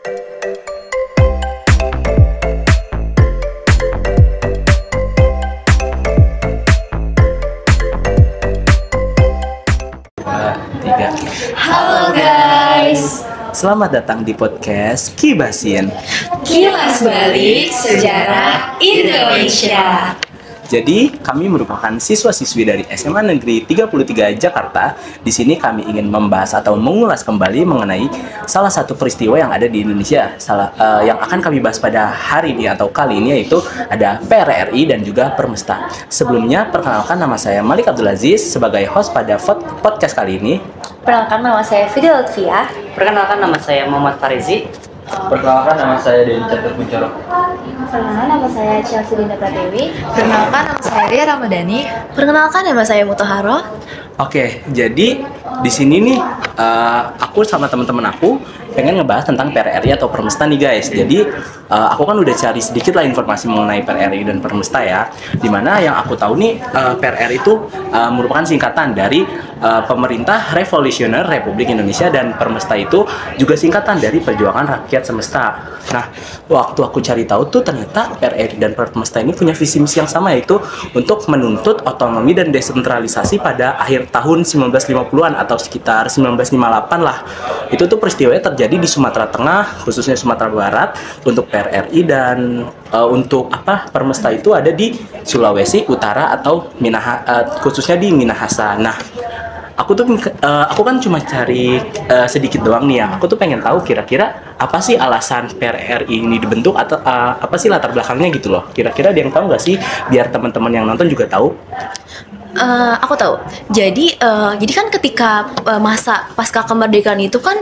Tiga. Halo guys, Selamat datang di podcast Kibasin. kilas balik sejarah Indonesia. Jadi, kami merupakan siswa-siswi dari SMA Negeri 33 Jakarta. Di sini kami ingin membahas atau mengulas kembali mengenai salah satu peristiwa yang ada di Indonesia. Yang akan kami bahas pada hari ini atau kali ini yaitu ada PRRI dan juga Permesta. Sebelumnya, perkenalkan nama saya Malik Abdul Aziz sebagai host pada podcast kali ini. Perkenalkan nama saya Fidel Lutfia. Perkenalkan nama saya Muhammad Farizi. Perkenalkan nama saya Denny Catur Kuncoro. Perkenalkan nama saya Chelsea Linda Pradewi. Perkenalkan nama saya Ria Ramadhani. Perkenalkan nama saya Mutaharo. Oke, jadi di sini nih aku sama teman-teman aku pengen ngebahas tentang PRRI atau Permesta nih guys. Jadi aku kan udah cari sedikit lah informasi mengenai PRRI dan Permesta ya. Dimana yang aku tahu nih PRRI itu merupakan singkatan dari Pemerintah Revolusioner Republik Indonesia, dan Permesta itu juga singkatan dari Perjuangan Rakyat Semesta. Nah, waktu aku cari tahu tuh ternyata PRRI dan Permesta ini punya visi misi yang sama, yaitu untuk menuntut otonomi dan desentralisasi pada akhir tahun 1950-an atau sekitar 1958 lah. Itu tuh peristiwanya terjadi di Sumatera Tengah, khususnya Sumatera Barat untuk PRRI, dan untuk Permesta itu ada di Sulawesi Utara atau khususnya di Minahasa. Nah, aku kan cuma cari sedikit doang nih ya. Aku tuh pengen tahu kira-kira apa sih alasan PRRI ini dibentuk, atau apa sih latar belakangnya gitu loh. Kira-kira ada yang tahu nggak sih, biar teman-teman yang nonton juga tahu? Aku tahu. Jadi kan ketika masa pasca kemerdekaan itu kan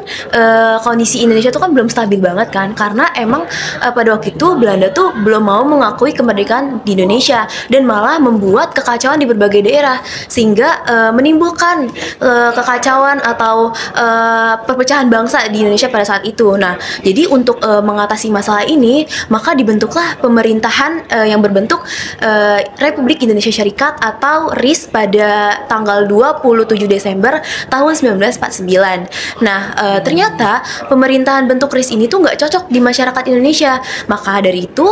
kondisi Indonesia tuh kan belum stabil banget kan, karena emang pada waktu itu Belanda tuh belum mau mengakui kemerdekaan di Indonesia dan malah membuat kekacauan di berbagai daerah, sehingga menimbulkan kekacauan atau perpecahan bangsa di Indonesia pada saat itu. Nah, jadi untuk mengatasi masalah ini, maka dibentuklah pemerintahan yang berbentuk Republik Indonesia Syarikat atau RIS pada tanggal 27 Desember tahun 1949. Nah, ternyata pemerintahan bentuk RIS ini tuh nggak cocok di masyarakat Indonesia. Maka dari itu,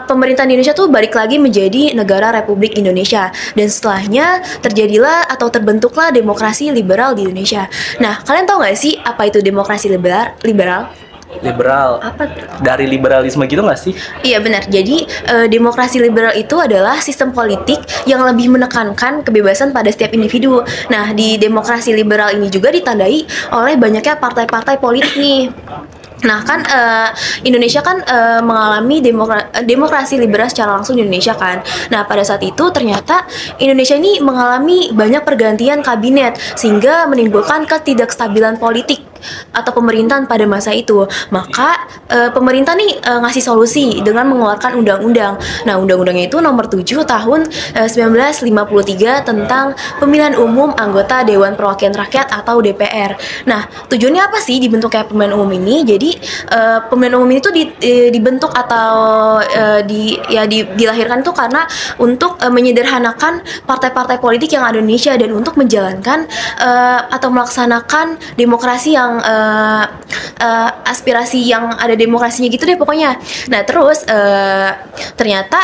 pemerintahan Indonesia tuh balik lagi menjadi negara Republik Indonesia. Dan setelahnya terjadilah atau terbentuklah demokrasi liberal di Indonesia. Nah, kalian tahu nggak sih apa itu demokrasi liberal? Liberal. Apa? Dari liberalisme gitu nggak sih? Iya benar. Jadi demokrasi liberal itu adalah sistem politik yang lebih menekankan kebebasan pada setiap individu. Nah, di demokrasi liberal ini juga ditandai oleh banyaknya partai-partai politik nih. Nah kan Indonesia kan mengalami demokrasi liberal secara langsung di Indonesia kan. Nah pada saat itu ternyata Indonesia ini mengalami banyak pergantian kabinet, sehingga menimbulkan ketidakstabilan politik atau pemerintahan pada masa itu. Maka pemerintah nih ngasih solusi dengan mengeluarkan undang-undang. Nah, undang-undangnya itu nomor 7 tahun 1953 tentang pemilihan umum anggota Dewan Perwakilan Rakyat atau DPR. Nah, tujuannya apa sih dibentuknya pemilihan umum ini? Jadi pemilihan umum itu dibentuk atau dilahirkan itu karena untuk menyederhanakan partai-partai politik yang ada di Indonesia, dan untuk menjalankan atau melaksanakan demokrasi yang aspirasi yang ada demokrasinya gitu deh pokoknya. Nah terus ternyata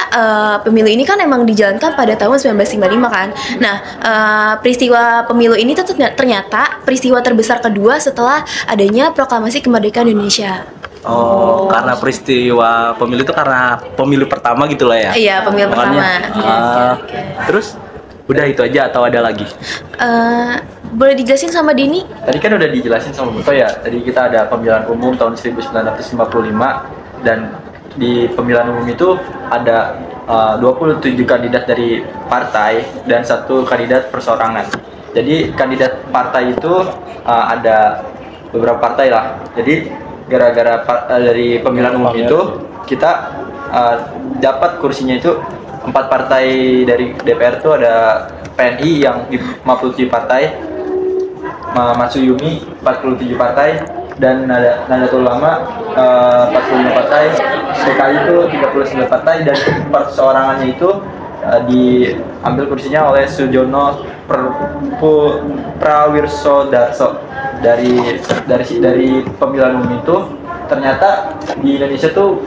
pemilu ini kan emang dijalankan pada tahun 1955 kan. Nah peristiwa pemilu ini ternyata peristiwa terbesar kedua setelah adanya proklamasi kemerdekaan Indonesia. Oh, karena peristiwa pemilu itu karena pemilu pertama gitu lah ya? Iya, pemilu pertama. Terus udah itu aja atau ada lagi? Boleh dijelasin sama Dini? Tadi kan udah dijelasin sama Buto ya. Tadi kita ada pemilihan umum tahun 1955, dan di pemilihan umum itu ada 27 kandidat dari partai dan 1 kandidat perseorangan. Jadi kandidat partai itu ada beberapa partai lah. Jadi gara-gara dari pemilihan umum itu kita dapat kursinya itu 4 partai dari DPR itu ada PNI yang 57 partai, Matsuyumi 47 partai, dan Nahdlatul Ulama 45 partai, PKI itu 39 partai, dan perseorangannya itu diambil kursinya oleh Sujono Prawirsodarso dari pemilihan umum itu. ternyata di Indonesia tuh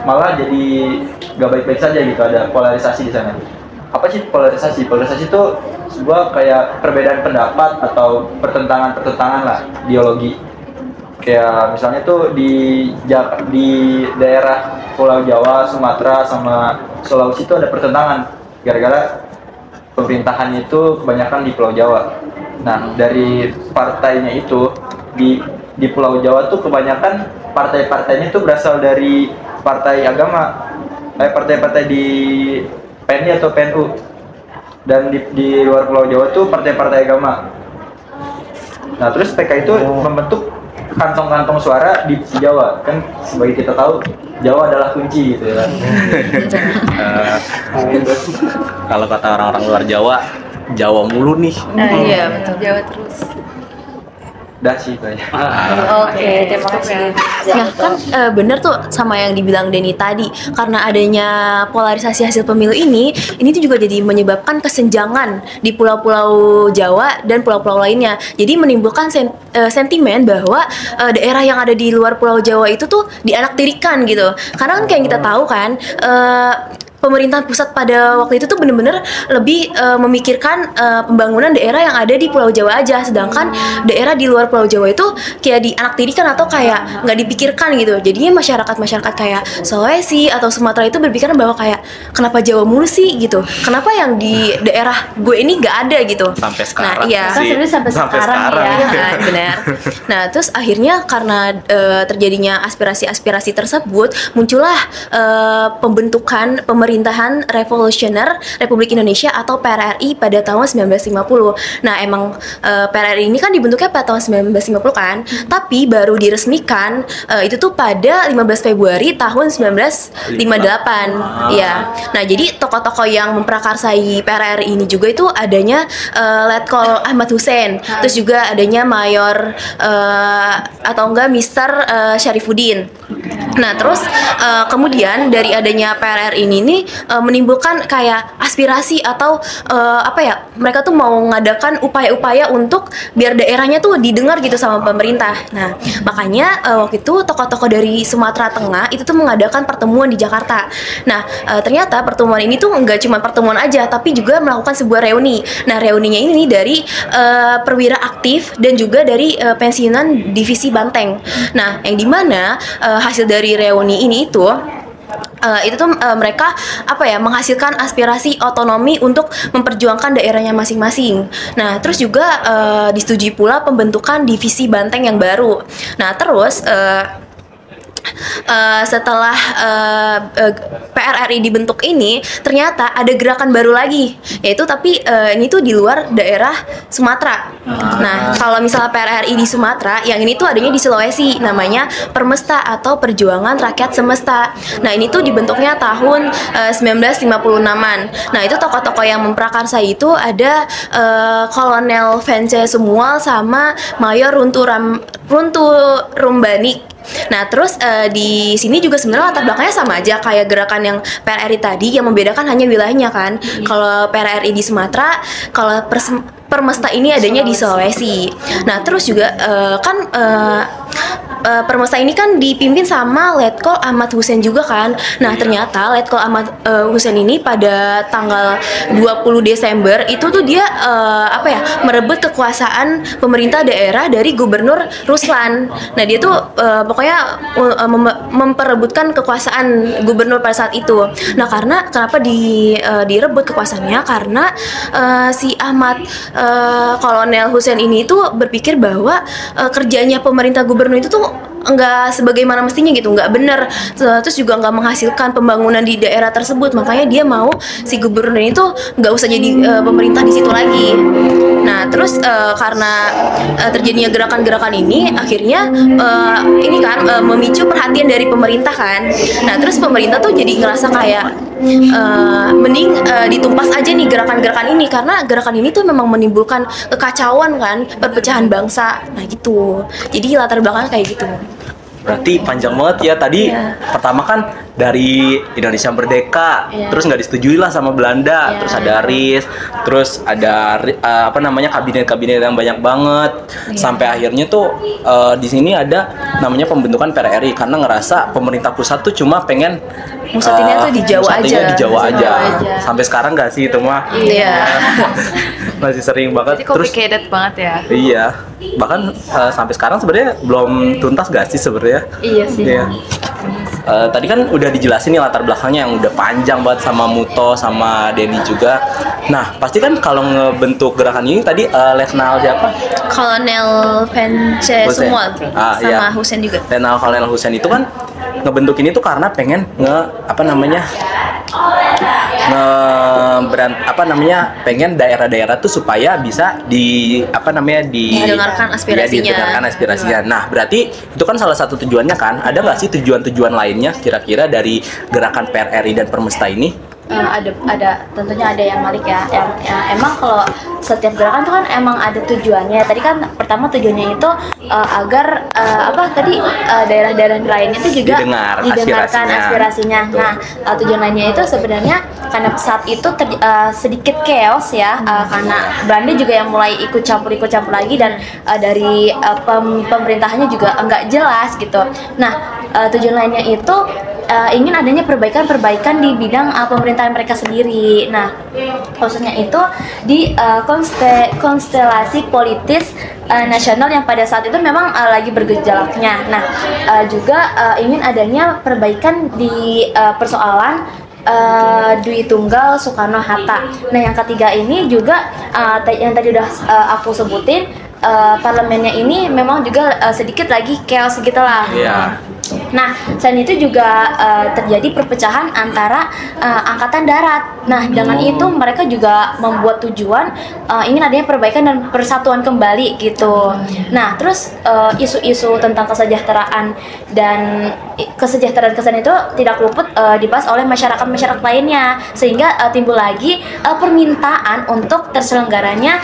malah jadi gak baik-baik saja gitu, ada polarisasi di sana. Apa sih polarisasi? Polarisasi itu sebuah kayak perbedaan pendapat atau pertentangan lah, ideologi. Kayak misalnya tuh di daerah Pulau Jawa, Sumatera sama Sulawesi itu ada pertentangan gara-gara pemerintahannya itu kebanyakan di Pulau Jawa. Nah, dari partainya itu di Pulau Jawa tuh kebanyakan partai-partainya itu berasal dari partai agama, partai-partai di PNI atau PNU. Dan di luar Pulau Jawa tuh partai-partai agama. Nah, terus PK itu membentuk kantong-kantong suara di Jawa, kan sebagai kita tahu Jawa adalah kunci gitu ya. Kalau kata orang-orang luar Jawa, Jawa mulu nih. Iya, betul. Jawa terus. Dah sih banyak. Oke, terima kasih. Nah kan bener tuh sama yang dibilang Denny tadi, karena adanya polarisasi hasil pemilu ini tuh juga jadi menyebabkan kesenjangan di pulau-pulau Jawa dan pulau-pulau lainnya. Jadi menimbulkan sentimen bahwa daerah yang ada di luar Pulau Jawa itu tuh dianaktirikan gitu. Karena kan kayak yang kita tahu kan, pemerintahan pusat pada waktu itu tuh bener-bener lebih memikirkan pembangunan daerah yang ada di Pulau Jawa aja, sedangkan daerah di luar Pulau Jawa itu kayak dianaktirikan atau kayak nggak dipikirkan gitu. Jadinya masyarakat kayak Sulawesi atau Sumatera itu berpikiran bahwa kayak kenapa Jawa mulu sih gitu, kenapa yang di daerah gue ini nggak ada gitu. Sampai sekarang Nah iya, Kan sebenarnya sampai sekarang ya. iya kan, benar. Nah, terus akhirnya karena terjadinya aspirasi-aspirasi tersebut, muncullah pembentukan pemerintahan revolusioner Republik Indonesia atau PRRI pada tahun 1950. Nah, emang PRRI ini kan dibentuknya pada tahun 1950 kan, tapi baru diresmikan itu tuh pada 15 Februari tahun 1958. Iya. Nah, jadi tokoh-tokoh yang memprakarsai PRRI ini juga itu adanya Letkol Ahmad Hussein, terus juga adanya Mayor atau enggak Mister Syarifuddin. Nah, terus kemudian dari adanya PRRI ini menimbulkan kayak aspirasi atau mereka tuh mau mengadakan upaya-upaya untuk biar daerahnya tuh didengar gitu sama pemerintah. Nah, makanya waktu itu tokoh-tokoh dari Sumatera Tengah itu tuh mengadakan pertemuan di Jakarta. Nah, ternyata pertemuan ini tuh nggak cuma pertemuan aja, tapi juga melakukan sebuah reuni. Nah, reuninya ini dari perwira aktif dan juga dari pensiunan divisi Banteng. Nah, yang dimana hasil dari reuni ini itu mereka menghasilkan aspirasi otonomi untuk memperjuangkan daerahnya masing-masing. Nah, terus juga disetujui pula pembentukan divisi Banteng yang baru. Nah, terus setelah PRRI dibentuk ini, ternyata ada gerakan baru lagi, yaitu tapi ini tuh di luar daerah Sumatera. Nah, kalau misalnya PRRI di Sumatera, yang ini tuh adanya di Sulawesi, namanya Permesta atau Perjuangan Rakyat Semesta. Nah, ini tuh dibentuknya tahun 1956-an. Nah, itu tokoh-tokoh yang memprakarsai itu ada Kolonel Vence Sumual sama Mayor Runtu Rumbani. Nah, terus di sini juga sebenarnya latar belakangnya sama aja kayak gerakan yang PRRI tadi, yang membedakan hanya wilayahnya kan. Kalau PRRI di Sumatera, kalau Permesta ini adanya di Sulawesi. Nah, terus juga Permesta ini kan dipimpin sama Letkol Ahmad Hussein juga kan. Nah, ternyata Letkol Ahmad Hussein ini pada tanggal 20 Desember itu tuh dia merebut kekuasaan pemerintah daerah dari Gubernur Ruslan. Nah, dia tuh pokoknya memperebutkan kekuasaan gubernur pada saat itu. Nah, karena kenapa direbut kekuasaannya? Karena si Ahmad Kolonel Hussein ini tuh berpikir bahwa kerjanya pemerintah gubernur itu tuh nggak sebagaimana mestinya gitu, nggak benar, terus juga nggak menghasilkan pembangunan di daerah tersebut. Makanya dia mau si gubernur itu nggak usah jadi pemerintah di situ lagi. Nah, terus karena terjadinya gerakan-gerakan ini, akhirnya memicu perhatian dari pemerintah kan. Nah, terus pemerintah tuh jadi ngerasa kayak mending ditumpas aja nih gerakan-gerakan ini, karena gerakan ini tuh memang menimbulkan kekacauan kan, perpecahan bangsa. Nah, gitu. Jadi latar belakangnya kayak gitu. Berarti panjang banget ya tadi. Iya. Pertama kan dari Indonesia Merdeka, Iya. terus nggak disetujui lah sama Belanda, Iya. terus ada RIS, terus ada apa namanya kabinet-kabinet yang banyak banget, sampai akhirnya tuh di sini ada namanya pembentukan PRRI karena ngerasa pemerintah pusat tuh cuma pengen Musatinnya tuh di Jawa musatinnya aja. di Jawa Jawa aja. aja. Sampai sekarang nggak sih itu mah? Iya. Masih sering banget. Jadi complicated banget ya. Iya, bahkan sampai sekarang sebenarnya belum tuntas gak sih sebenarnya? Iya sih. Iya. Tadi kan udah dijelasin nih latar belakangnya yang udah panjang banget sama Muto sama Denny juga. Nah, pasti kan kalau ngebentuk gerakan ini tadi Letnan siapa? Kolonel Pence Hussein. semua Ah, sama iya. Hussein juga. Letnan Kolonel Hussein itu kan ngebentuk ini tuh karena pengen pengen daerah-daerah tuh supaya bisa Didengarkan aspirasinya. didengarkan aspirasinya. Nah, berarti itu kan salah satu tujuannya kan. Ada nggak sih tujuan-tujuan lainnya kira-kira dari gerakan PRRI dan Permesta ini? Ada tentunya ada yang Malik ya. Yang emang kalau setiap gerakan tuh kan emang ada tujuannya. Tadi kan pertama tujuannya itu agar daerah-daerah lainnya itu juga Didengar didengarkan aspirasinya. Betul. Nah, tujuan lainnya itu sebenarnya karena saat itu sedikit chaos ya, karena Belanda juga yang mulai ikut campur lagi dan dari pemerintahannya juga enggak jelas gitu. Nah, tujuan lainnya itu ingin adanya perbaikan di bidang pemerintahan mereka sendiri. Nah, khususnya itu di konstelasi politis nasional yang pada saat itu memang lagi bergejolaknya. Nah, juga ingin adanya perbaikan di persoalan Dwi Tunggal Soekarno Hatta. Nah, yang ketiga ini juga yang tadi udah aku sebutin, parlemennya ini memang juga sedikit lagi chaos gitulah. Iya. Nah, selain itu juga terjadi perpecahan antara angkatan darat. Nah, dengan itu mereka juga membuat tujuan ingin adanya perbaikan dan persatuan kembali gitu. Nah, terus isu-isu tentang kesejahteraan dan kesejahteraan kesan itu tidak luput dibahas oleh masyarakat lainnya, sehingga timbul lagi permintaan untuk terselenggaranya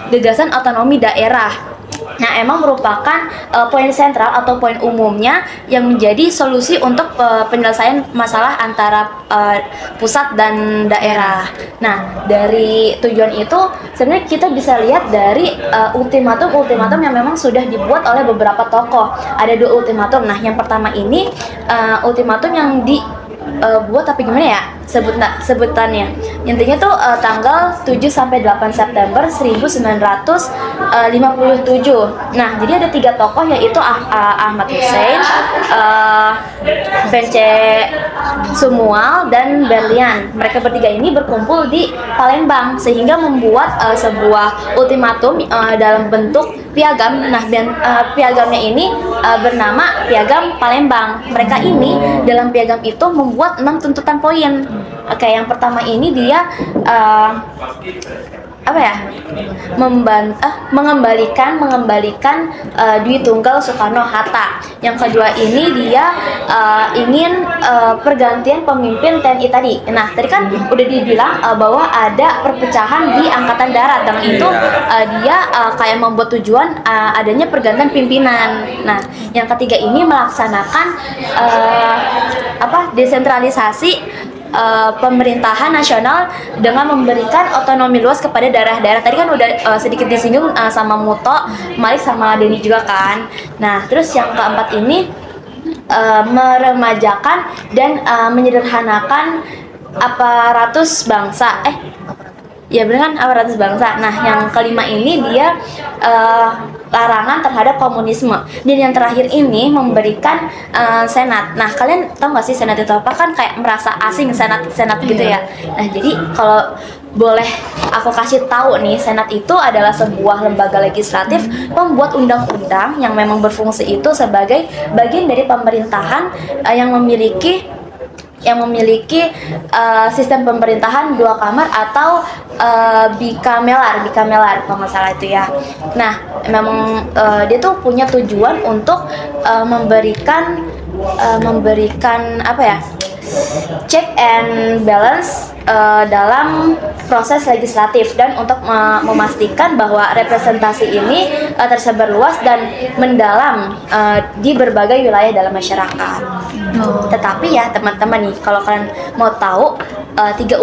gagasan otonomi daerah. Nah, emang merupakan poin sentral atau poin umumnya yang menjadi solusi untuk penyelesaian masalah antara pusat dan daerah. Nah, dari tujuan itu sebenarnya kita bisa lihat dari ultimatum yang memang sudah dibuat oleh beberapa tokoh. Ada 2 ultimatum. Nah, yang pertama ini ultimatum yang buat tapi gimana ya sebutannya, intinya tuh tanggal 7 sampai 8 September 1957. Nah, jadi ada 3 tokoh yaitu Ahmad Hussein, Vence Sumual, dan Berlian. Mereka bertiga ini berkumpul di Palembang sehingga membuat sebuah ultimatum dalam bentuk piagam. Nah, dan piagamnya ini bernama Piagam Palembang. Mereka ini dalam piagam itu membuat 6 tuntutan poin. Oke, yang pertama ini dia mengembalikan Dwi Tunggal Soekarno Hatta. Yang kedua ini dia ingin pergantian pemimpin TNI tadi. Nah, tadi kan udah dibilang bahwa ada perpecahan di angkatan darat. Dengan itu dia kayak membuat tujuan adanya pergantian pimpinan. Nah, yang ketiga ini melaksanakan desentralisasi pemerintahan nasional dengan memberikan otonomi luas kepada daerah-daerah. Tadi kan udah sedikit disinggung sama Muto, Malik sama Denny juga kan. Nah, terus yang keempat ini meremajakan dan menyederhanakan aparatus bangsa. Ya benar kan, aparatus bangsa. Nah, yang kelima ini dia larangan terhadap komunisme. Dan yang terakhir ini memberikan senat. Nah, kalian tahu nggak sih senat itu apa? Kan kayak merasa asing senat gitu ya. Nah, jadi kalau boleh aku kasih tahu nih, senat itu adalah sebuah lembaga legislatif pembuat undang-undang yang memang berfungsi itu sebagai bagian dari pemerintahan yang memiliki sistem pemerintahan 2 kamar atau bikamelar kalau nggak salah itu ya. Nah, memang dia tuh punya tujuan untuk memberikan check and balance dalam proses legislatif dan untuk memastikan bahwa representasi ini tersebar luas dan mendalam di berbagai wilayah dalam masyarakat. Tetapi ya teman-teman nih, kalau kalian mau tahu tiga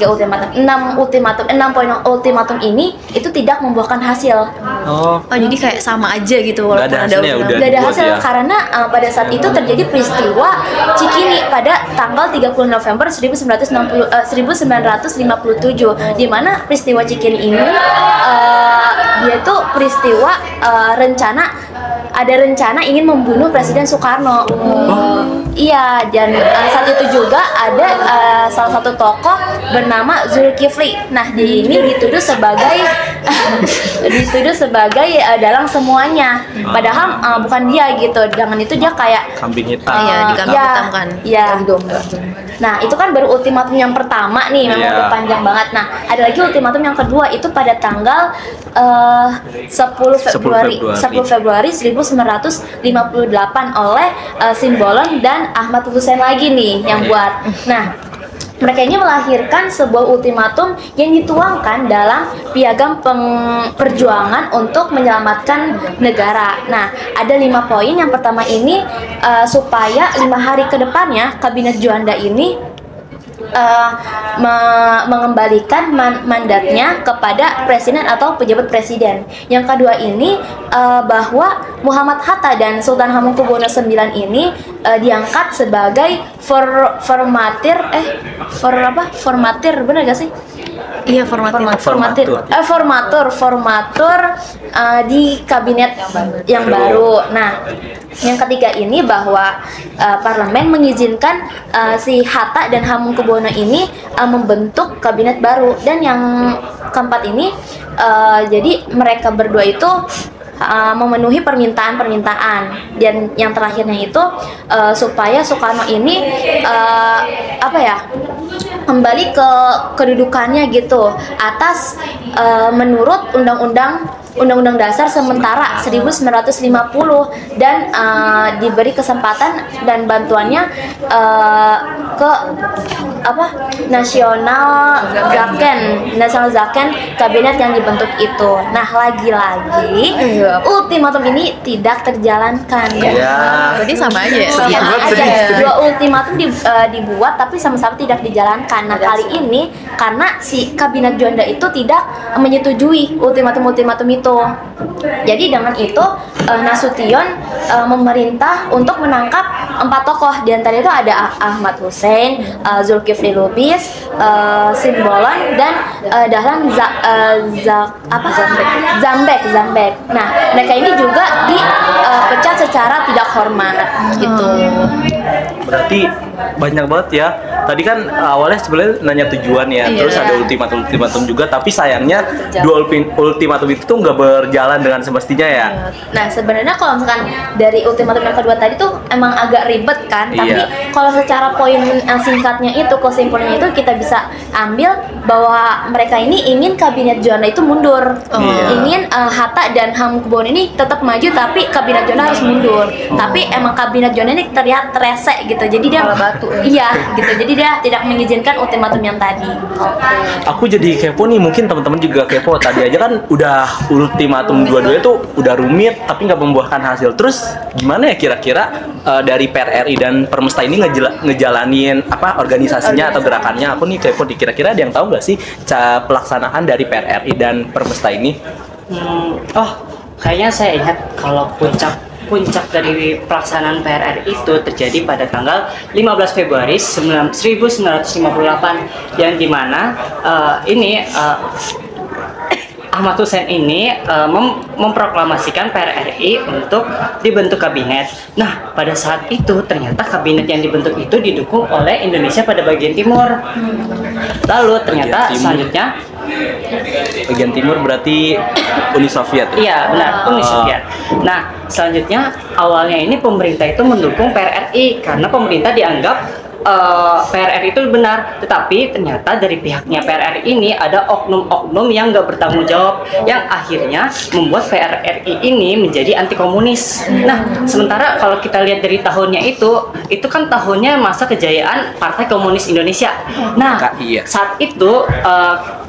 ultimatum, enam poin ultimatum ini itu tidak membuahkan hasil. Oh, jadi kayak sama aja gitu walaupun Nggak ada ada hasilnya, ultimatum. udah Gak ada dibuat hasil ya. karena pada saat itu terjadi peristiwa Cikini pada tanggal 30 November 1957, di mana peristiwa Cikini ini dia tuh peristiwa ada rencana ingin membunuh Presiden Soekarno. Iya, dan saat itu juga ada salah satu tokoh bernama Zulkifli. Nah, dia ini dituduh sebagai dalang semuanya. Padahal bukan dia gitu. Dengan itu dia kayak Kambing hitam. Iya, dikambing hitam kan. Iya. Nah, itu kan baru ultimatum yang pertama nih, memang Iya. udah panjang banget. Nah, ada lagi ultimatum yang kedua itu pada tanggal 10 Februari 1958 oleh Simbolon dan Ahmad Hussein lagi nih yang buat. Nah, mereka ini melahirkan sebuah ultimatum yang dituangkan dalam piagam perjuangan untuk menyelamatkan negara. Nah, ada 5 poin. Yang pertama ini supaya 5 hari ke depannya Kabinet Juanda ini mengembalikan mandatnya kepada presiden atau pejabat presiden. Yang kedua ini bahwa Muhammad Hatta dan Sultan Hamengkubuwono IX ini diangkat sebagai formatir benar gak sih? Iya, formatur. Formatur di kabinet yang baru. Nah, yang ketiga ini bahwa parlemen mengizinkan si Hatta dan Hamengkubuwono ini membentuk kabinet baru. Dan yang keempat ini jadi mereka berdua itu memenuhi permintaan. Dan yang terakhirnya itu supaya Soekarno ini kembali ke kedudukannya gitu atas menurut Undang-Undang Dasar sementara 1950 dan diberi kesempatan dan bantuannya ke Nasional Zaken kabinet yang dibentuk itu. Nah, lagi-lagi ultimatum ini tidak terjalankan. Iya. Berarti sama aja ya. Sama aja. Dua ultimatum dibuat tapi sama-sama tidak dijalankan. Nah, kali ini karena si kabinet Juanda itu tidak menyetujui ultimatum-ultimatum itu. Jadi dengan itu Nasution memerintah untuk menangkap 4 tokoh. Di antara itu ada Ahmad Hussein, Zulkifli Lubis, Simbolon dan Dahlan Zambek. Nah, mereka ini juga dipecat secara tidak hormat gitu. Berarti banyak banget ya. Tadi kan awalnya sebenarnya nanya tujuan ya, Iya. terus ada ultimatum juga, tapi sayangnya dua ultimatum itu tuh nggak berjalan dengan semestinya ya. Nah, sebenarnya kalau misalkan dari ultimatum yang kedua tadi tuh emang agak ribet kan, tapi Iya. kalau secara poin singkatnya itu, kesimpulannya itu kita bisa ambil bahwa mereka ini ingin kabinet Juanda itu mundur, Iya. ingin Hatta dan Hamengkubuwono ini tetap maju, tapi kabinet Juanda harus mundur. Tapi emang kabinet Juanda ini terlihat rese gitu, jadi dia iya gitu, jadi dia tidak mengizinkan ultimatum yang tadi. Aku jadi kepo nih, mungkin teman-teman juga kepo. Tadi aja kan udah ultimatum dua-duanya tuh udah rumit tapi nggak membuahkan hasil. Terus gimana ya kira-kira dari PRRI dan Permesta ini ngejalanin organisasinya atau gerakannya? Aku nih kepo nih, kira-kira ada yang tahu nggak sih pelaksanaan dari PRRI dan Permesta ini? Kayaknya saya ingat kalau puncak dari pelaksanaan PRRI itu terjadi pada tanggal 15 Februari 1958 yang dimana Ahmad Hussein ini memproklamasikan PRRI untuk dibentuk kabinet. Nah, pada saat itu ternyata kabinet yang dibentuk itu didukung oleh Indonesia pada bagian timur. Lalu ternyata Bagian timur. selanjutnya Bagian timur berarti Uni Soviet. iya benar, Uni Soviet. Nah, selanjutnya awalnya ini pemerintah itu mendukung PRRI karena pemerintah dianggap PRRI itu benar, tetapi ternyata dari pihaknya PRRI ini ada oknum-oknum yang nggak bertanggung jawab, yang akhirnya membuat PRRI ini menjadi anti komunis. Nah, sementara kalau kita lihat dari tahunnya itu kan tahunnya masa kejayaan Partai Komunis Indonesia. Nah, Iya. saat itu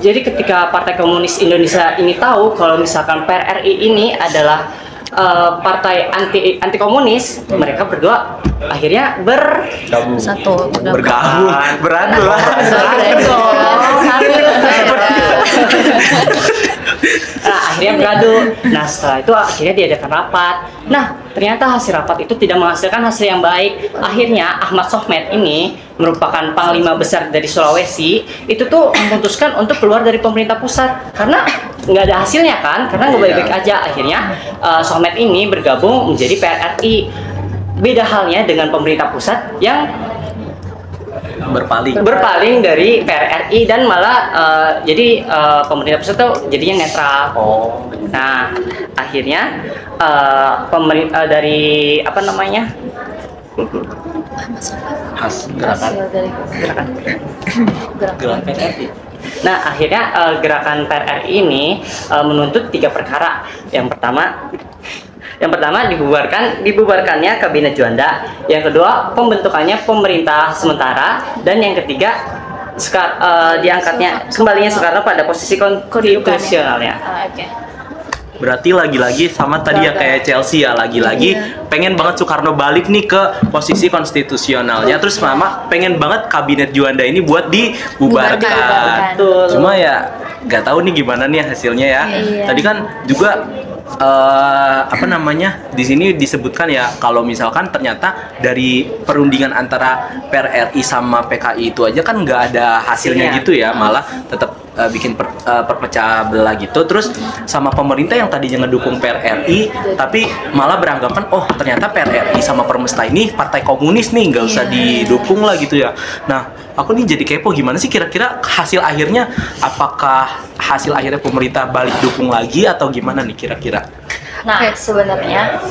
jadi ketika Partai Komunis Indonesia ini tahu kalau misalkan PRRI ini adalah partai anti komunis, mereka berdua akhirnya Gabung. Bergabung, beradu lah. Nah, akhirnya beradu. Nah, setelah itu akhirnya diadakan rapat. Nah, ternyata hasil rapat itu tidak menghasilkan hasil yang baik. Akhirnya Ahmad Sohmed ini merupakan panglima besar dari Sulawesi, itu tuh memutuskan untuk keluar dari pemerintah pusat karena nggak ada hasilnya kan, karena nggak baik-baik aja. Akhirnya Sohmed ini bergabung menjadi PRRI. Beda halnya dengan pemerintah pusat yang berpaling dari PRRI dan malah jadi pemerintah pusat tuh jadinya netral. Nah, akhirnya pemerintah dari apa namanya gerakan PRRI. Nah, akhirnya gerakan PRRI ini menuntut 3 perkara. Yang pertama dibubarkannya Kabinet Juanda, yang kedua pembentukannya pemerintah sementara, dan yang ketiga diangkatnya kembalinya Soekarno pada posisi konstitusionalnya. Berarti lagi-lagi sama tadi ya kayak Chelsea ya, lagi-lagi pengen banget Soekarno balik nih ke posisi konstitusionalnya, terus mama pengen banget Kabinet Juanda ini buat dibubarkan. Cuma ya nggak tahu nih gimana nih hasilnya ya. Tadi kan juga di sini disebutkan ya kalau misalkan ternyata dari perundingan antara PRRI sama PKI itu aja kan nggak ada hasilnya gitu ya, malah tetap bikin perpecah belah gitu. Terus sama pemerintah yang tadinya ngedukung PRRI tapi malah beranggapan oh ternyata PRRI sama Permesta ini partai komunis nih, nggak usah didukung lah gitu ya. Nah, aku nih jadi kepo gimana sih kira-kira hasil akhirnya, apakah hasil akhirnya pemerintah balik dukung lagi atau gimana nih kira-kira? Nah, sebenarnya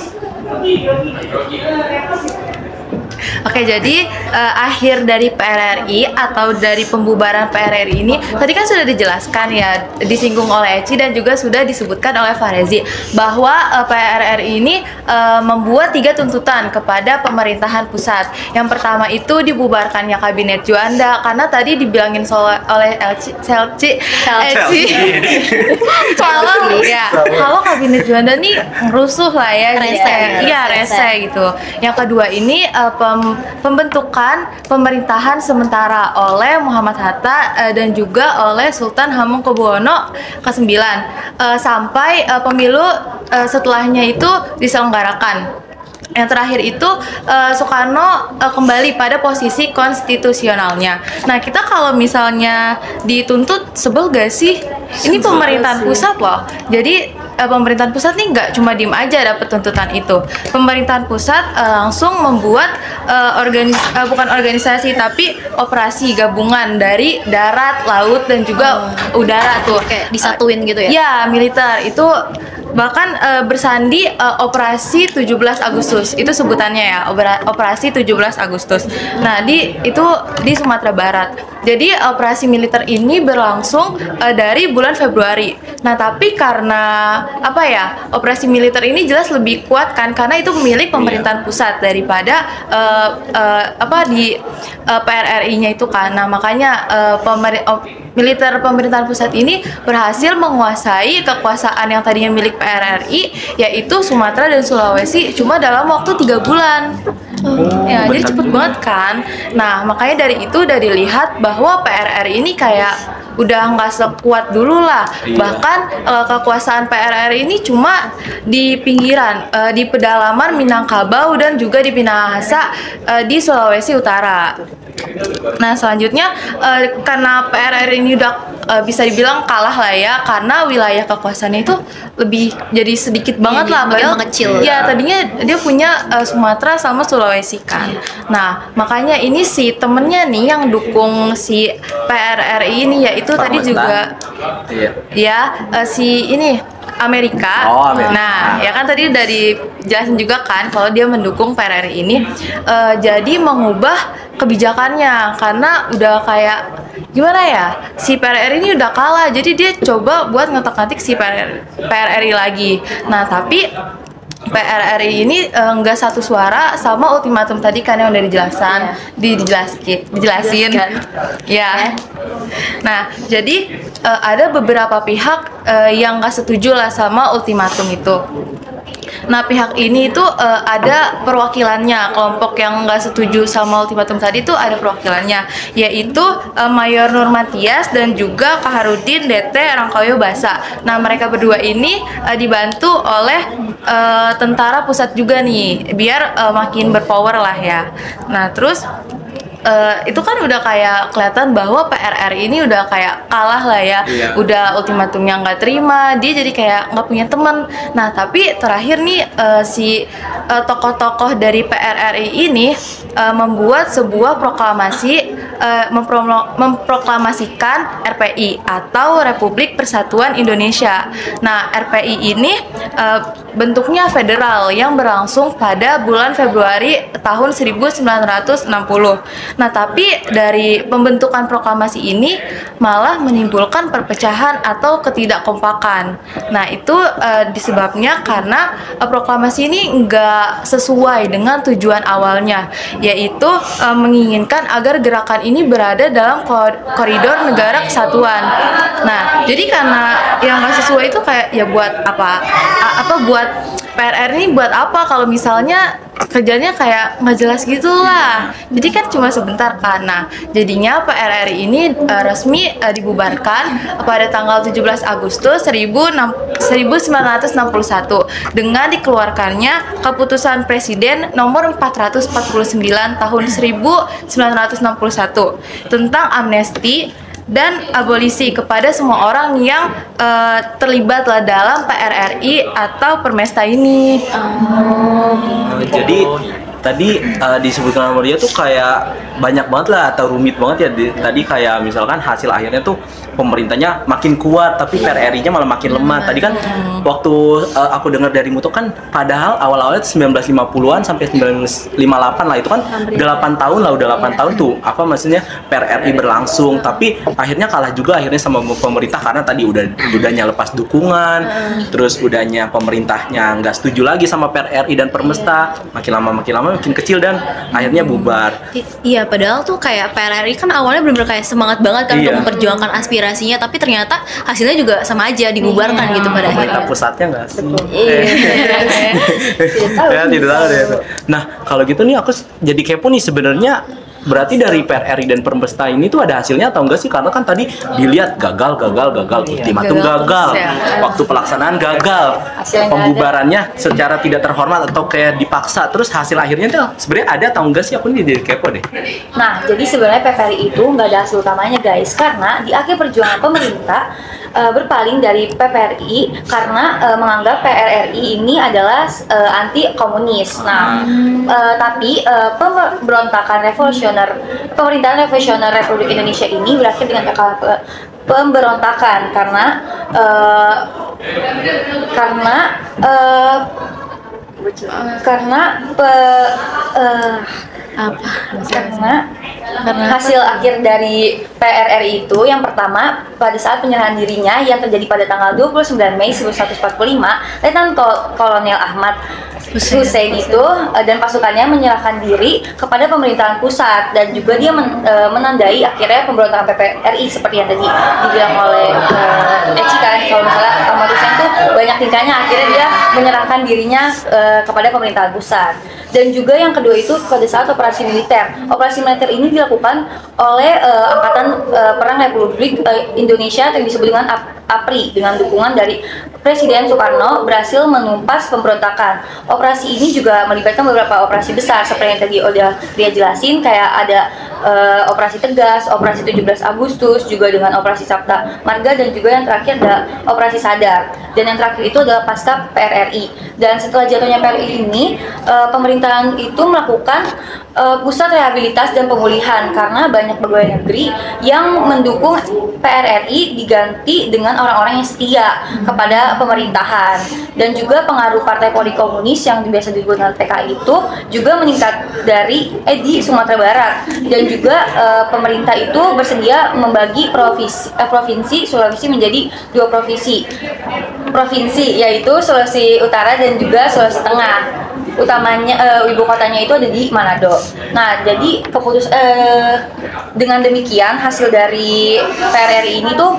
Oke, jadi akhir dari PRRI atau dari pembubaran PRRI ini tadi kan sudah dijelaskan ya, disinggung oleh Eci dan juga sudah disebutkan oleh Farezi bahwa PRRI ini membuat 3 tuntutan kepada pemerintahan pusat. Yang pertama itu dibubarkannya Kabinet Juanda karena tadi dibilangin oleh Eci kalau Kabinet Juanda nih ngerusuh lah ya, rese gitu. Yang kedua ini pembentukan pemerintahan sementara oleh Muhammad Hatta dan juga oleh Sultan Hamengkubuwono ke-9 sampai pemilu setelahnya itu diselenggarakan. Yang terakhir itu Soekarno kembali pada posisi konstitusionalnya. Nah, kita kalau misalnya dituntut sebel gak sih? Ini pemerintahan pusat loh. Jadi pemerintahan pusat nih nggak cuma diem aja dapat tuntutan itu. Pemerintahan pusat langsung membuat bukan organisasi tapi operasi gabungan dari darat, laut dan juga udara tuh. kayak disatuin gitu ya. Ya, militer itu bahkan bersandi operasi 17 Agustus itu sebutannya ya, operasi 17 Agustus. Nah, itu di Sumatera Barat. Jadi operasi militer ini berlangsung dari bulan Februari. Nah, tapi karena operasi militer ini jelas lebih kuat kan karena itu milik pemerintahan pusat daripada di PRRI-nya itu kan. Nah, makanya militer pemerintahan pusat ini berhasil menguasai kekuasaan yang tadinya milik PRRI, yaitu Sumatera dan Sulawesi cuma dalam waktu 3 bulan. Ya, jadi cepet banget kan. Nah, makanya dari itu udah dilihat bahwa PRRI ini kayak udah nggak sekuat dulu lah. Bahkan kekuasaan PRRI ini cuma di pinggiran, di pedalaman Minangkabau dan juga di Minahasa di Sulawesi Utara. Nah, selanjutnya karena PRRI ini udah bisa dibilang kalah lah ya, karena wilayah kekuasaannya itu lebih jadi sedikit banget lah, makin padahal mengecil. ya tadinya dia punya Sumatera sama Sulawesi kan. Nah makanya ini si temennya nih yang dukung si PRRI ini, yaitu tadi Parmesta. juga Iya. ya si ini Amerika. Oh, Amerika. Nah, ya kan tadi udah dijelasin juga kan kalau dia mendukung PRRI ini, jadi mengubah kebijakannya karena udah kayak gimana ya, si PRRI ini udah kalah, jadi dia coba buat ngotak-ngatik si PRRI lagi. Nah tapi PRRI ini nggak satu suara sama ultimatum tadi kan yang udah dijelasin ya. Nah jadi ada beberapa pihak yang nggak setuju lah sama ultimatum itu. Nah pihak ini itu ada perwakilannya, kelompok yang nggak setuju sama ultimatum tadi itu ada perwakilannya, yaitu Mayor Nurmatias dan juga Kaharudin DT Rangkoyo Basa. Nah mereka berdua ini dibantu oleh tentara pusat juga nih, biar makin berpower lah ya. Nah terus itu kan udah kayak kelihatan bahwa PRRI ini udah kayak kalah lah ya. Iya. Udah ultimatumnya nggak terima, dia jadi kayak nggak punya teman. Nah tapi terakhir nih si tokoh-tokoh dari PRRI ini membuat sebuah proklamasi, memproklamasikan RPI atau Republik Persatuan Indonesia. Nah RPI ini bentuknya federal yang berlangsung pada bulan Februari tahun 1960. Nah, tapi dari pembentukan proklamasi ini malah menimbulkan perpecahan atau ketidakkompakan. Nah, itu disebabnya karena proklamasi ini nggak sesuai dengan tujuan awalnya, yaitu menginginkan agar gerakan ini berada dalam koridor negara kesatuan. Nah, jadi karena yang nggak sesuai itu kayak ya buat apa buat PRR ini buat apa kalau misalnya kerjanya kayak nggak jelas gitu lah. Jadi kan cuma sebentar kan. Nah, jadinya PRRI ini resmi dibubarkan pada tanggal 17 Agustus 1961 dengan dikeluarkannya keputusan Presiden nomor 449 tahun 1961 tentang amnesti dan abolisi kepada semua orang yang terlibat dalam PRRI atau Permesta ini. Jadi tadi disebutkan sama dia tuh kayak banyak banget lah atau rumit banget ya. Tadi kayak misalkan hasil akhirnya tuh pemerintahnya makin kuat tapi PRRI-nya malah makin lemah. Tadi kan waktu aku dengar dari Muto kan padahal awal-awalnya 1950-an sampai 1958 lah, itu kan 8 tahun lah, udah 8 tahun tuh apa maksudnya PRRI berlangsung, tapi akhirnya kalah juga akhirnya sama pemerintah karena tadi udahnya lepas dukungan, terus udahnya pemerintahnya nggak setuju lagi sama PRRI dan Permesta, makin lama makin kecil dan akhirnya bubar. Iya, padahal tuh kayak PRRI kan awalnya benar-benar kayak semangat banget kan untuk memperjuangkan aspirasinya, tapi ternyata hasilnya juga sama aja dibubarkan gitu pada Pemerintah akhirnya. pusatnya nggak sih? Tidak Tidak tahu deh. Nah, kalau gitu nih aku jadi kepo nih sebenarnya. Berarti dari PRRI dan Permesta ini tuh ada hasilnya atau enggak sih? Karena kan tadi dilihat gagal, ultimatum gagal, waktu pelaksanaan gagal, pembubarannya secara tidak terhormat atau kayak dipaksa. Terus hasil akhirnya tuh sebenarnya ada atau enggak sih? Aku nih jadi kepo deh. Nah, jadi sebenarnya PPRI itu nggak ada hasil utamanya guys, karena di akhir perjuangan pemerintah berpaling dari PPRI karena menganggap PRRI ini adalah anti komunis. Nah, tapi pemberontakan pemerintahan revolusioner Republik Indonesia ini berakhir dengan pemberontakan karena hasil akhir dari PRRI itu yang pertama pada saat penyerahan dirinya yang terjadi pada tanggal 29 Mei 1945, Letnan Kolonel Ahmad Hussein itu dan pasukannya menyerahkan diri kepada pemerintahan pusat, dan juga dia menandai akhirnya pemberontakan PPRI seperti yang tadi dibilang oleh Eci kan, kalau misalnya Ahmad Hussein itu banyak tingkahnya, akhirnya dia menyerahkan dirinya kepada pemerintahan pusat. Dan juga yang kedua itu pada saat operasi militer. Operasi militer ini dilakukan oleh Angkatan Perang Republik Indonesia yang disebut dengan APRI dengan dukungan dari Presiden Soekarno berhasil menumpas pemberontakan. Operasi ini juga melibatkan beberapa operasi besar seperti yang tadi udah dia jelasin, kayak ada Operasi Tegas, Operasi 17 Agustus, juga dengan Operasi Sabta Marga, dan juga yang terakhir ada Operasi Sadar. Dan yang terakhir itu adalah pasca PRRI. Dan setelah jatuhnya PRRI ini, pemerintahan itu melakukan pusat rehabilitas dan pemulihan karena banyak pegawai negeri yang mendukung PRRI diganti dengan orang-orang yang setia kepada pemerintahan. Dan juga pengaruh partai politik komunis yang biasa disebut dengan PKI itu juga meningkat di Sumatera Barat. Dan juga pemerintah itu bersedia membagi provinsi Sulawesi menjadi 2 provinsi, yaitu Sulawesi Utara dan juga Sulawesi Tengah. Utamanya ibu kotanya itu ada di Manado. Nah, jadi dengan demikian hasil dari PRRI ini tuh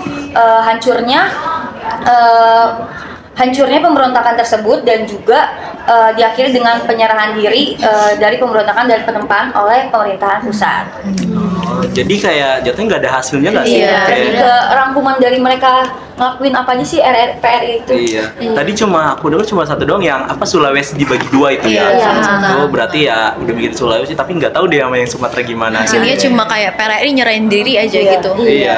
hancurnya pemberontakan tersebut, dan juga diakhiri dengan penyerahan diri dari pemberontakan dan penempaan oleh pemerintahan pusat. Jadi kayak jatuhnya nggak ada hasilnya nggak sih? Iya, Kayak, ke rangkuman dari mereka ngelakuin apa aja sih PRRI itu. iya. Tadi aku dengar cuma satu doang yang Sulawesi dibagi 2 itu ya. Iya. Oh, berarti ya udah bikin Sulawesi, tapi nggak tahu deh sama yang Sumatera gimana. Hasilnya cuma kayak PRRI nyerahin diri aja Iya. gitu. Iya.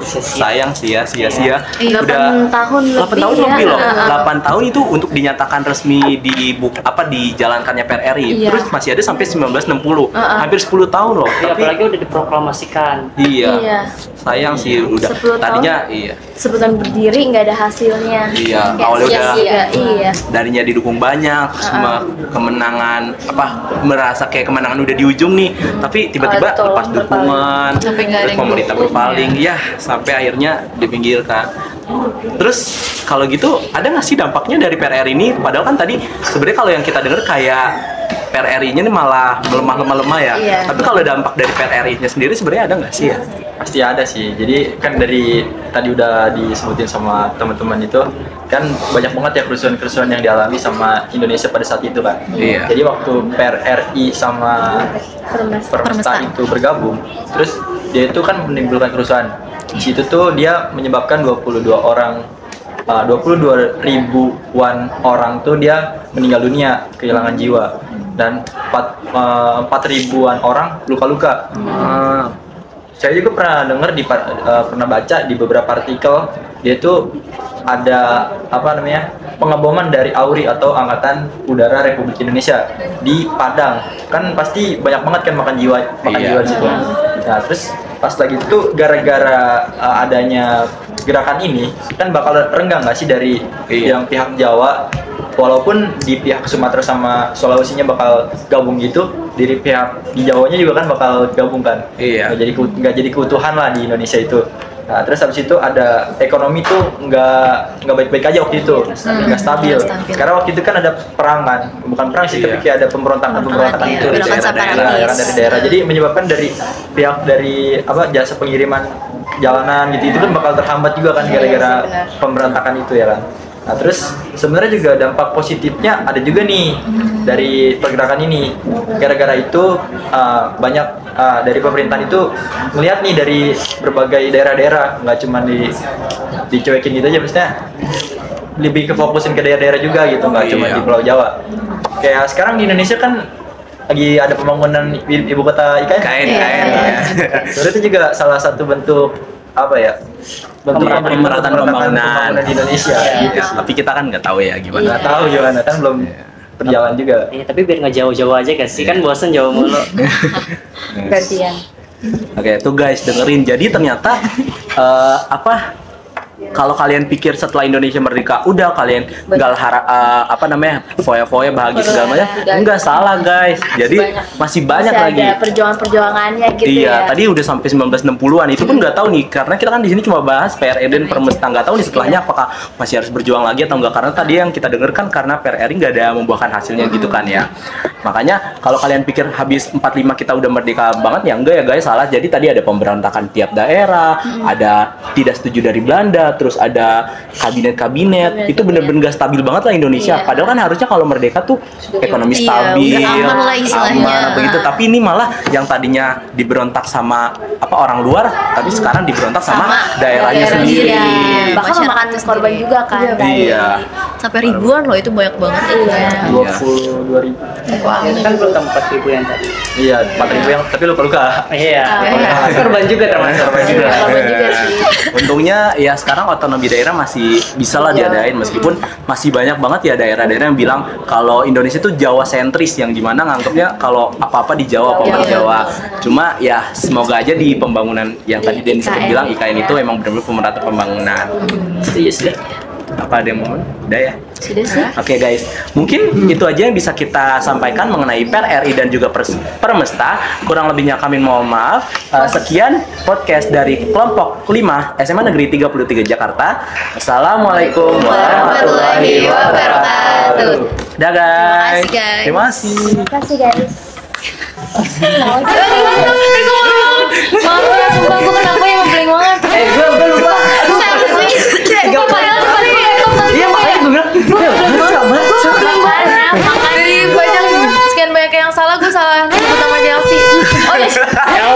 Sayang sih ya, sia-sia. Iya. 8 tahun 8 tahun lebih lebih ya. loh. 8 tahun itu untuk dinyatakan resmi dijalankannya PRRI. Iya. Terus masih ada sampai 1960. Hampir 10 tahun loh. Iya, Tapi apalagi udah diproklamasikan. iya. Iya. Sayang sih udah 10 tahun. tadinya iya. Sebulan berdiri nggak ada hasilnya. Iya, Kayak awalnya udah sia-sia. Iya. darinya didukung banyak, semua kemenangan merasa kayak kemenangan udah di ujung nih, tapi tiba-tiba Betul, lepas dukungan, Sampai nggak ada terus yang pemerintah dukung, berpaling, ya sampai akhirnya dipinggirkan. Terus kalau gitu ada nggak sih dampaknya dari PRRI ini? Padahal kan tadi sebenarnya kalau yang kita dengar kayak PRRI-nya ini malah melemah ya. Iya. Tapi kalau dampak dari PRRI-nya sendiri sebenarnya ada nggak sih ya? Pasti ada sih. Jadi kan dari tadi udah disebutin sama teman-teman itu kan banyak banget ya kerusuhan-kerusuhan yang dialami sama Indonesia pada saat itu kan. Iya. Jadi waktu PRRI sama Permesta itu bergabung, terus dia itu kan menimbulkan kerusuhan. Di situ tuh dia menyebabkan 22 ribuan orang tuh dia meninggal dunia, kehilangan jiwa, dan 4 ribuan orang luka-luka. Saya juga pernah dengar pernah baca di beberapa artikel dia itu ada pengeboman dari AURI atau Angkatan Udara Republik Indonesia di Padang. Kan pasti banyak banget kan makan jiwa Iya. di situ. Nah, terus pas lagi itu gara-gara adanya gerakan ini kan bakal renggang nggak sih dari Iya. yang pihak Jawa, walaupun di pihak Sumatera sama Sulawesinya bakal gabung gitu, dari pihak di Jawanya juga kan bakal gabung kan. Iya. Nggak jadi keutuhan lah di Indonesia itu. Nah, terus habis itu ada ekonomi tuh nggak baik-baik aja waktu itu, nggak stabil. Karena waktu itu kan ada perang kan, bukan perang sih, tapi kayak ada pemberontakan Iya, itu gerakan separatis. dari daerah. Jadi menyebabkan dari pihak dari jasa pengiriman jalanan gitu itu kan bakal terhambat juga kan gara-gara pemberontakan itu ya kan. Nah, terus sebenarnya juga dampak positifnya ada juga nih dari pergerakan ini. Gara-gara itu banyak dari pemerintahan itu melihat nih dari berbagai daerah-daerah, nggak cuma dicuekin gitu aja, maksudnya lebih kefokusin ke daerah-daerah juga gitu, nggak cuma di Pulau Jawa. Kayak sekarang di Indonesia kan lagi ada pembangunan ibu kota IKN. Itu juga salah satu bentuk Pemerataan pembangunan di Indonesia. Gitu. Tapi kita kan nggak tahu ya gimana. Nggak tahu gimana kan belum berjalan juga. Iya, tapi biar nggak jauh-jauh aja kan sih, kan bosan jauh mulu. Gantian. Oke, tuh guys dengerin. Jadi ternyata kalau kalian pikir setelah Indonesia merdeka udah kalian nggak foya-foya bahagia segala macam, enggak, salah guys. Jadi masih banyak lagi ada perjuangan-perjuangannya gitu iya, ya. tadi udah sampai 1960-an. Itu pun nggak tahu nih, karena kita kan di sini cuma bahas PRRI dan Permesta. Nggak tahu nih setelahnya apakah masih harus berjuang lagi atau enggak. Karena tadi yang kita dengarkan karena PRRI nggak ada membuahkan hasilnya gitu kan ya. Makanya kalau kalian pikir habis 45 kita udah merdeka banget, ya enggak ya guys, salah. Jadi tadi ada pemberontakan tiap daerah, ada tidak setuju dari Belanda, terus ada kabinet-kabinet. Itu bener-bener gak stabil banget lah Indonesia. Iya. Padahal kan harusnya kalau merdeka tuh ekonomi stabil, udah aman lah istilahnya. aman, begitu. Tapi ini malah yang tadinya diberontak sama orang luar, tapi sekarang diberontak sama daerahnya sendiri. Iya. Bahkan Masyarakat memakan sendiri. korban juga kan. Iya. Sampai ribuan loh, itu banyak banget. Iya. 22 ribu. Itu kan belum 4.000 yang tadi. Iya, 4.000 yang tapi luka-luka. Iya. Korban juga termasuk. Korban juga sih. Untungnya ya sekarang otonomi daerah masih bisa lah diadain, meskipun masih banyak banget ya daerah-daerah yang bilang kalau Indonesia itu Jawa sentris, yang dimana nganggapnya kalau apa-apa di Jawa, apa-apa di Jawa. Cuma ya semoga aja di pembangunan yang tadi Denny sempat bilang IKN itu emang benar-benar pemerata pembangunan. Setuju. Apa ada yang mau? Udah ya? Sudah sih. Oke guys, mungkin itu aja yang bisa kita sampaikan mengenai PERRI dan juga Permesta. Kurang lebihnya kami mohon maaf. Sekian podcast dari kelompok 5 SMA Negeri 33 Jakarta. Assalamualaikum warahmatullahi wabarakatuh. Dah guys. Terima kasih, guys. Terima kasih. Terima kasih guys. Maaf ya, sumpah gue kenapa yang ngeblank banget. Gue lupa. Iya, makanya gue bilang. Dari banyak sekian banyak yang salah, gue salah sebut nama Chelsea. Oh iya,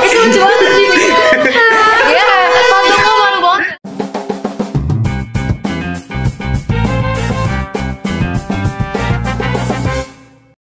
itu lucu banget.